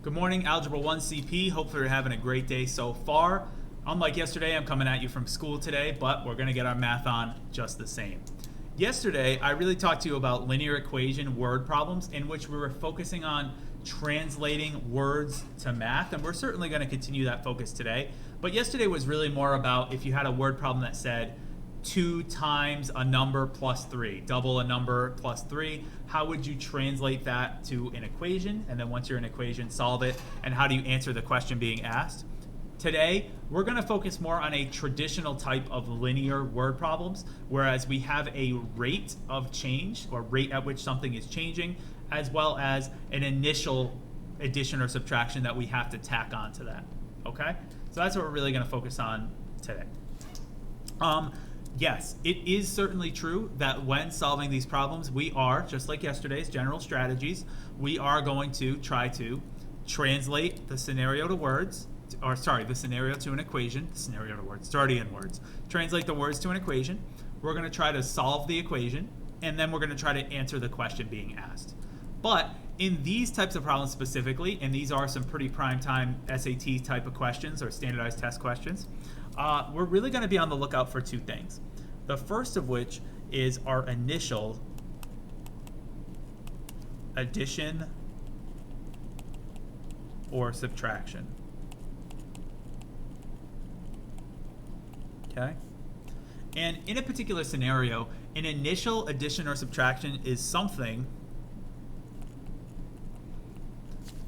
Good morning, Algebra 1 CP. Hopefully you're having a great day so far. Unlike yesterday, I'm coming at you from school today, but we're going to get our math on just the same. Yesterday, I really talked to you about linear equation word problems in which we were focusing on translating words to math, and we're certainly going to continue that focus today. But yesterday was really more about if you had a word problem that said 2 times a number plus 3, double a number plus 3, how would you translate that to an equation? And then once you're in an equation, solve it, and how do you answer the question being asked? Today, we're going to focus more on a traditional type of linear word problems, whereas we have a rate of change, or rate at which something is changing, as well as an initial addition or subtraction that we have to tack onto that. Okay? So that's what we're really going to focus on today. Yes, it is certainly true that when solving these problems, we are, just like yesterday's general strategies, we are going to try to translate the scenario to words, the scenario to an equation, scenario to words, it's already in words. Translate the words to an equation. We're going to try to solve the equation, and then we're going to try to answer the question being asked. But in these types of problems specifically, and these are some pretty prime time SAT type of questions or standardized test questions, we're really going to be on the lookout for two things. The first of which is our initial addition or subtraction. Okay? And in a particular scenario, an initial addition or subtraction is something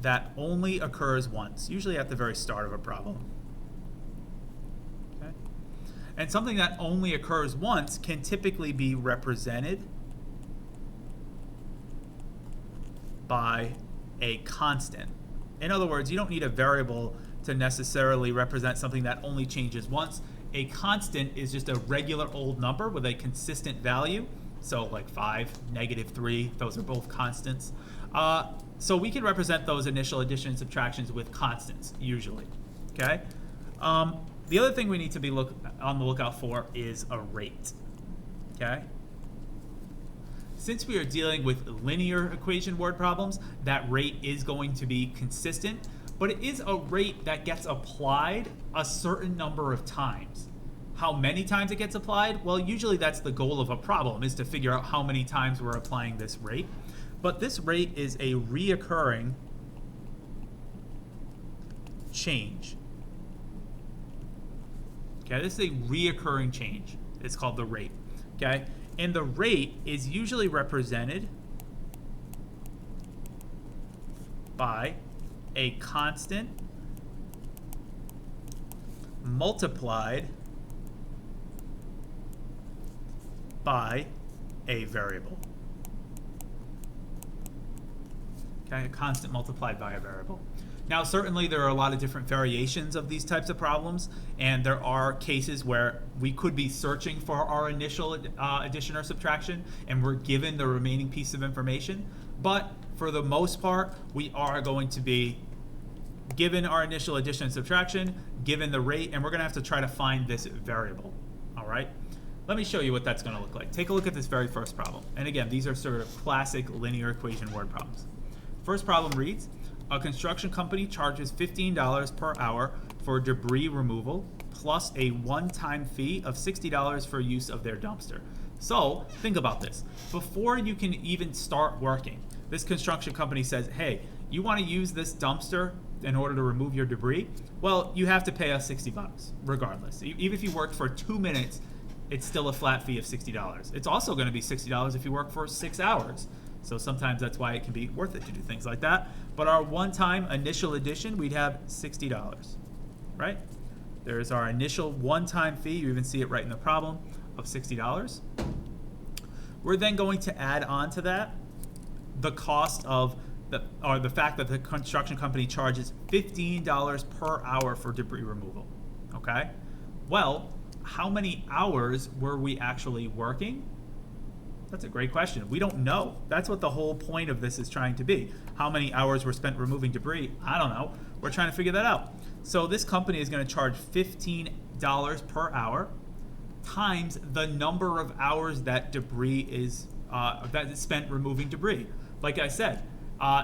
that only occurs once, usually at the very start of a problem. Okay? And something that only occurs once can typically be represented by a constant. In other words, you don't need a variable to necessarily represent something that only changes once. A constant is just a regular old number with a consistent value. So like 5, -3, those are both constants. So we can represent those initial addition and subtractions with constants, usually. Okay? The other thing we need to be on the lookout for is a rate. Okay? Since we are dealing with linear equation word problems, that rate is going to be consistent, but it is a rate that gets applied a certain number of times. How many times it gets applied? Well, usually that's the goal of a problem, is to figure out how many times we're applying this rate. But this rate is a reoccurring change. Okay, this is a reoccurring change. It's called the rate. Okay, and the rate is usually represented by a constant multiplied by a variable. Okay, a constant multiplied by a variable. Now, certainly there are a lot of different variations of these types of problems, and there are cases where we could be searching for our initial addition or subtraction, and we're given the remaining piece of information. But for the most part, we are going to be given our initial addition and subtraction, given the rate, and we're going to have to try to find this variable. All right? Let me show you what that's going to look like. Take a look at this very first problem. And again, these are sort of classic linear equation word problems. First problem reads, a construction company charges $15 per hour for debris removal plus a one-time fee of $60 for use of their dumpster. So think about this. Before you can even start working, this construction company says, hey, you want to use this dumpster in order to remove your debris? Well, you have to pay us $60 regardless. Even if you worked for 2 minutes, it's still a flat fee of $60. It's also going to be $60 if you work for 6 hours. So sometimes that's why it can be worth it to do things like that. But our one-time initial addition, we'd have $60, right? There's our initial one-time fee. You even see it right in the problem of $60. We're then going to add on to that the cost of the fact that the construction company charges $15 per hour for debris removal. Okay? Well, how many hours were we actually working? That's a great question. We don't know. That's what the whole point of this is trying to be. How many hours were spent removing debris? I don't know. We're trying to figure that out. So this company is going to charge $15 per hour times the number of hours that debris is that is spent removing debris. Like I said,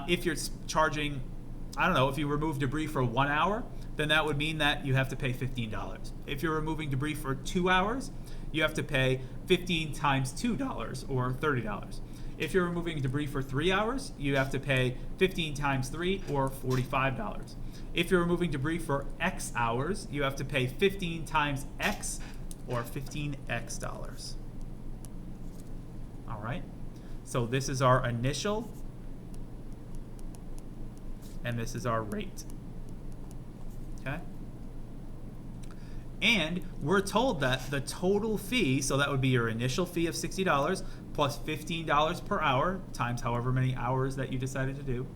if you're charging I don't know, if you remove debris for 1 hour, then that would mean that you have to pay $15. If you're removing debris for 2 hours, you have to pay 15 times $2 or $30. If you're removing debris for 3 hours, you have to pay 15 times 3 or $45. If you're removing debris for X hours, you have to pay 15 times X or $15X dollars. All right, so this is our initial and this is our rate. Okay? And we're told that the total fee, so that would be your initial fee of $60 plus $15 per hour times however many hours that you decided to do.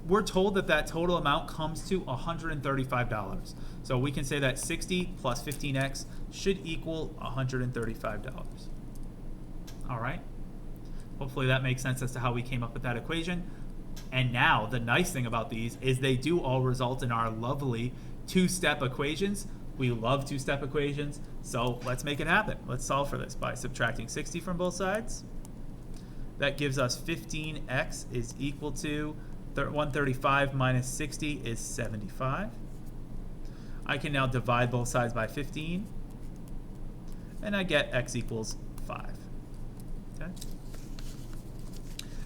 We're told that that total amount comes to $135. So we can say that 60 plus 15x should equal $135. All right? Hopefully that makes sense as to how we came up with that equation. And now the nice thing about these is they do all result in our lovely two-step equations. We love two-step equations, so let's make it happen. Let's solve for this by subtracting 60 from both sides. That gives us 15x is equal to 135 minus 60 is 75. I can now divide both sides by 15, and I get x equals 5. Okay.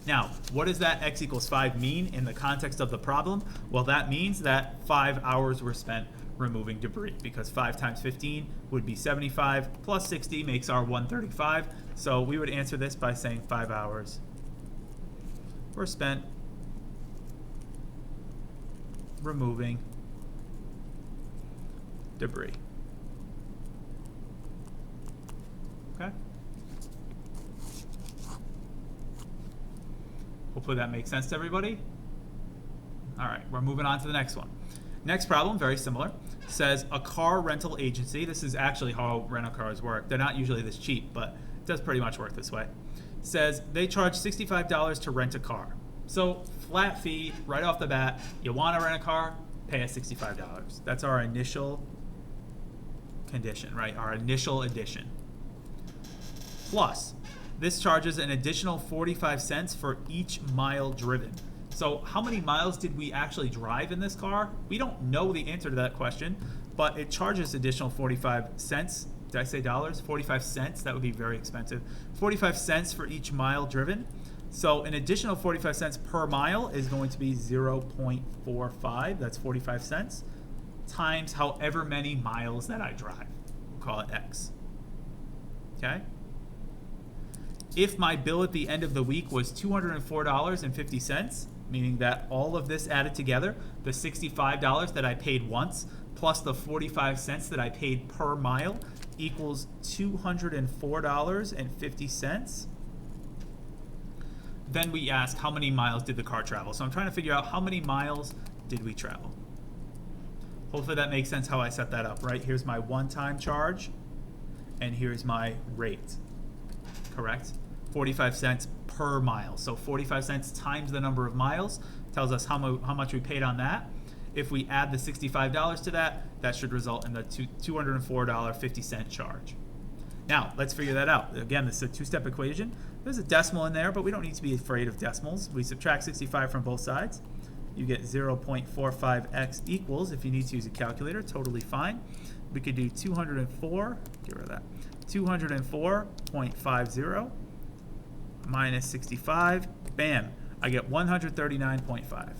Now, what does that x equals 5 mean in the context of the problem? Well, that means that 5 hours were spent removing debris, because 5 times 15 would be 75, plus 60 makes our 135. So we would answer this by saying 5 hours were spent removing debris. Okay? Hopefully that makes sense to everybody. All right, we're moving on to the next one. Next problem, very similar, says a car rental agency. This is actually how rental cars work. They're not usually this cheap, but it does pretty much work this way. Says they charge $65 to rent a car. So flat fee right off the bat. You want to rent a car, pay us $65. That's our initial condition, right? Our initial addition. Plus, this charges an additional 45 cents for each mile driven. So how many miles did we actually drive in this car? We don't know the answer to that question, but it charges additional 45 cents. Did I say dollars? 45 cents, that would be very expensive. 45 cents for each mile driven. So an additional 45 cents per mile is going to be 0.45, that's 45 cents, times however many miles that I drive. We'll call it X. Okay? If my bill at the end of the week was $204.50, meaning that all of this added together, the $65 that I paid once, plus the 45 cents that I paid per mile, equals $204.50. Then we ask how many miles did the car travel. So I'm trying to figure out how many miles did we travel. Hopefully that makes sense how I set that up, right? Here's my one-time charge, and here's my rate, correct? 45 cents per mile. So 45 cents times the number of miles tells us how much we paid on that. If we add the $65 to that, that should result in the $204.50 charge. Now, let's figure that out. Again, this is a two-step equation. There's a decimal in there, but we don't need to be afraid of decimals. We subtract 65 from both sides. You get 0.45x equals, if you need to use a calculator, totally fine. We could do 204, get rid of that, 204.50 minus 65, bam, I get 139.5.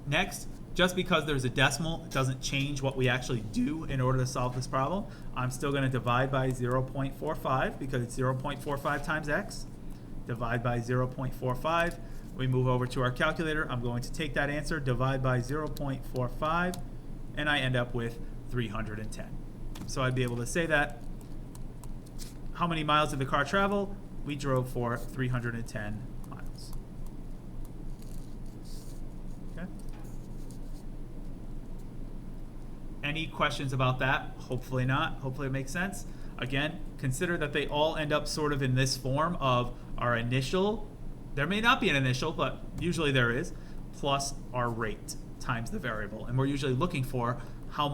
Next, just because there's a decimal, it doesn't change what we actually do in order to solve this problem. I'm still going to divide by 0.45 because it's 0.45 times x. Divide by 0.45. We move over to our calculator. I'm going to take that answer, divide by 0.45, and I end up with 310. So I'd be able to say that. How many miles did the car travel? We drove for 310 miles. Okay. Any questions about that? Hopefully not. Hopefully it makes sense. Again, consider that they all end up sort of in this form of our initial, there may not be an initial, but usually there is, plus our rate times the variable. And we're usually looking for how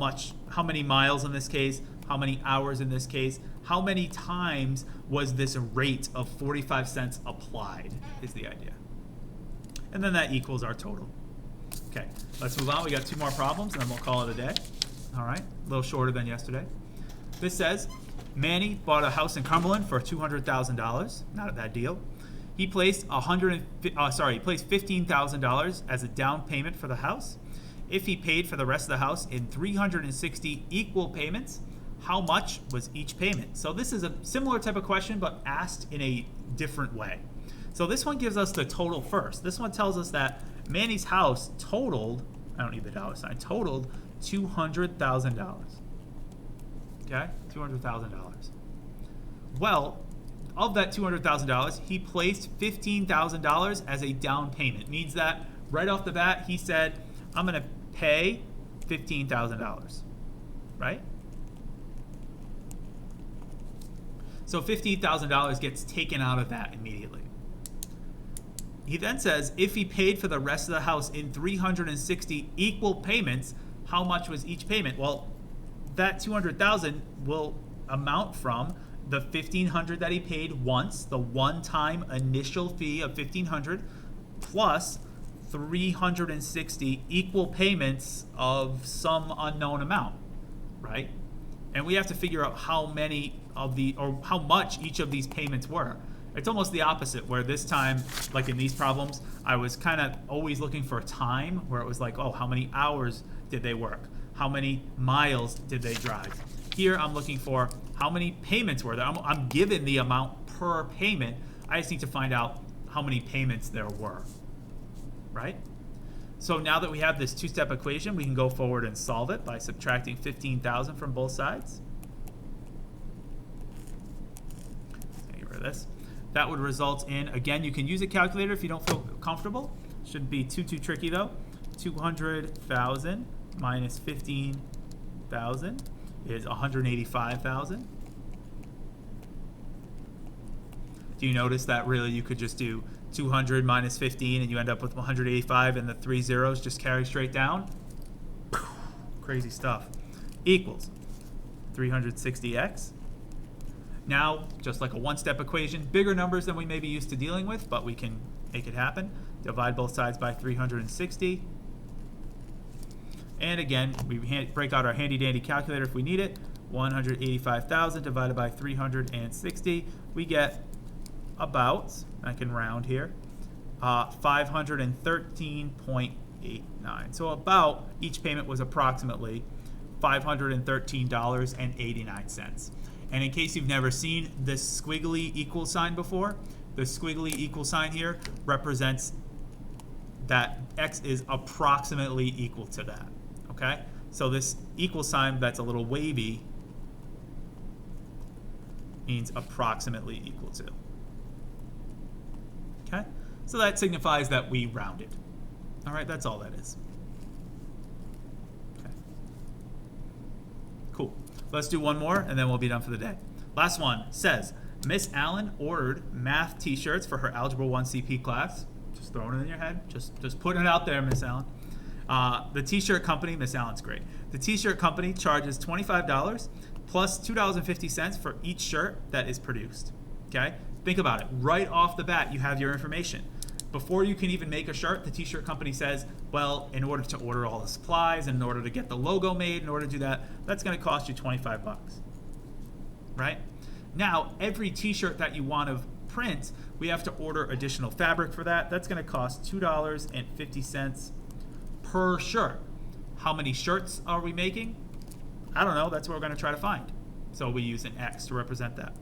many miles in this case, how many hours in this case, how many times was this rate of 45 cents applied, is the idea. And then that equals our total. Okay, let's move on. We got 2 more problems, and then we'll call it a day. All right, a little shorter than yesterday. This says, Manny bought a house in Cumberland for $200,000. Not a bad deal. He placed $15,000 as a down payment for the house. If he paid for the rest of the house in 360 equal payments, how much was each payment? So this is a similar type of question, but asked in a different way. So this one gives us the total first. This one tells us that Manny's house totaled, I don't need the dollar sign, totaled $200,000. Okay, $200,000. Well, of that $200,000, he placed $15,000 as a down payment. Means that right off the bat, he said, I'm going to pay $15,000, right? So $15,000 gets taken out of that immediately. He then says, if he paid for the rest of the house in 360 equal payments, how much was each payment? Well, that $200,000 will amount from the $1,500 that he paid once, the one-time initial fee of $1,500, plus 360 equal payments of some unknown amount, right? And we have to figure out how many of or how much each of these payments were. It's almost the opposite, where this time, like in these problems, I was kind of always looking for a time where it was like, oh, how many hours did they work? How many miles did they drive? Here I'm looking for how many payments were there. I'm given the amount per payment. I just need to find out how many payments there were, right? So now that we have this 2-step equation, we can go forward and solve it by subtracting 15,000 from both sides. Get rid of this. That would result in, again, you can use a calculator if you don't feel comfortable. Shouldn't be too tricky though. 200,000 minus 15,000 is 185,000. Do you notice that really you could just do 200 minus 15 and you end up with 185 and the 3 zeros just carry straight down? Crazy stuff. Equals 360x. Now, just like a 1-step equation, bigger numbers than we may be used to dealing with, but we can make it happen. Divide both sides by 360. And again, we break out our handy-dandy calculator if we need it. 185,000 divided by 360. We get about, I can round here, 513.89. So about, each payment was approximately $513.89. And in case you've never seen this squiggly equal sign before, the squiggly equal sign here represents that x is approximately equal to that, okay? So this equal sign that's a little wavy means approximately equal to, okay? So that signifies that we rounded. All right, that's all that is. Okay. Cool. Let's do one more, and then we'll be done for the day. Last one says, Miss Allen ordered math t-shirts for her Algebra 1 CP class. Just throwing it in your head. Just putting it out there, Miss Allen. The t-shirt company, Miss Allen's great. The t-shirt company charges $25 plus $2.50 for each shirt that is produced. Okay? Think about it. Right off the bat, you have your information. Before you can even make a shirt, the t-shirt company says, well, in order to order all the supplies, in order to get the logo made, in order to do that, that's going to cost you 25 bucks. Right? Now, every t-shirt that you want to print, we have to order additional fabric for that. That's going to cost $2.50 per shirt. How many shirts are we making? I don't know. That's what we're going to try to find. So we use an X to represent that.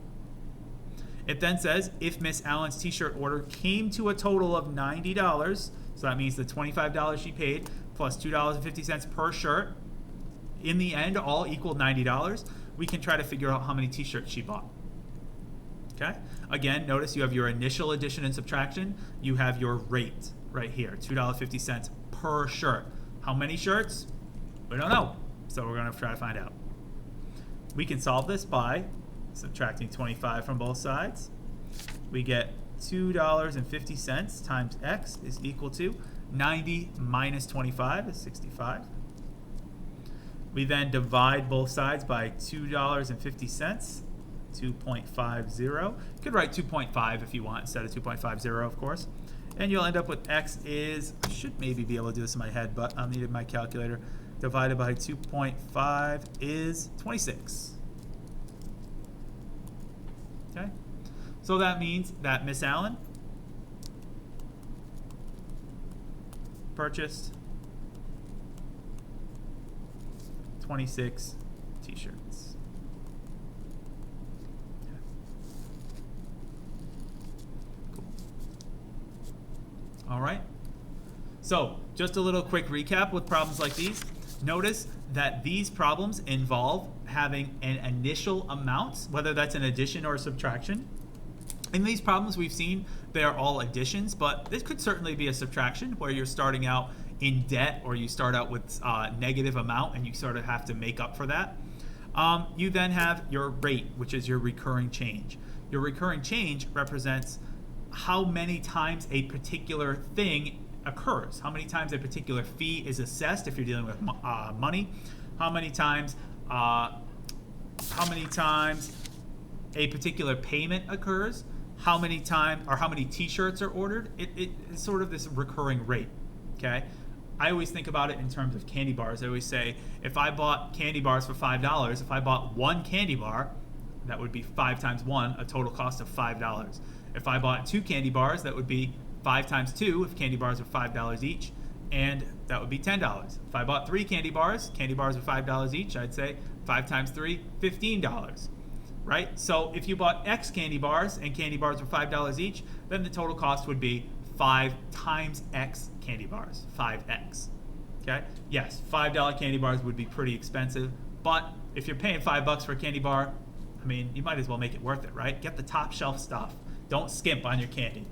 It then says, if Miss Allen's t-shirt order came to a total of $90, so that means the $25 she paid plus $2.50 per shirt, in the end, all equal $90, we can try to figure out how many t-shirts she bought. Okay? Again, notice you have your initial addition and subtraction. You have your rate right here, $2.50 per shirt. How many shirts? We don't know. So we're going to try to find out. We can solve this by subtracting 25 from both sides. We get $2.50 times x is equal to 90 minus 25 is 65. We then divide both sides by $2.50. 2.50. You could write 2.5 if you want instead of 2.50, of course. And you'll end up with x is, I should maybe be able to do this in my head, but I'll need my calculator. Divided by 2.5 is 26. Okay? So that means that Miss Allen purchased 26 t-shirts. Okay. Cool. All right. So just a little quick recap with problems like these. Notice that these problems involve having an initial amount, whether that's an addition or a subtraction. In these problems we've seen they are all additions, but this could certainly be a subtraction where you're starting out in debt or you start out with negative amount and you sort of have to make up for that. You then have your rate, which is your recurring change. Your recurring change represents how many times a particular thing occurs, how many times a particular fee is assessed if you're dealing with money, how many times a particular payment occurs, how many times or how many t-shirts are ordered. It's sort of this recurring rate. Okay, I always think about it in terms of candy bars. I always say if I bought candy bars for $5, if I bought one candy bar, that would be 5 times 1, a total cost of $5. If I bought 2 candy bars, that would be 5 times 2, if candy bars are $5 each, and that would be $10. If I bought 3 candy bars are $5 each, I'd say 5 times 3, $15. Right? So if you bought X candy bars and candy bars were $5 each, then the total cost would be 5 times X candy bars, 5X. Okay? Yes, $5 candy bars would be pretty expensive, but if you're paying $5 for a candy bar, I mean, you might as well make it worth it, right? Get the top shelf stuff. Don't skimp on your candy.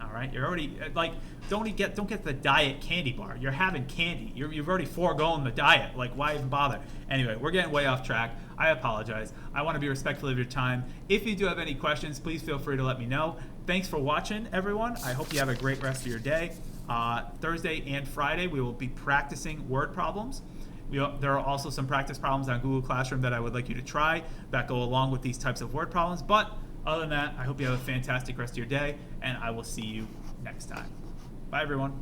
All right, you're already like, don't get the diet candy bar. You're having candy. You've already foregone the diet. Like, why even bother? Anyway, we're getting way off track. I apologize. I want to be respectful of your time. If you do have any questions, please feel free to let me know. Thanks for watching, everyone. I hope you have a great rest of your day. Thursday and Friday, we will be practicing word problems. There are also some practice problems on Google Classroom that I would like you to try that go along with these types of word problems. But other than that, I hope you have a fantastic rest of your day, and I will see you next time. Bye, everyone.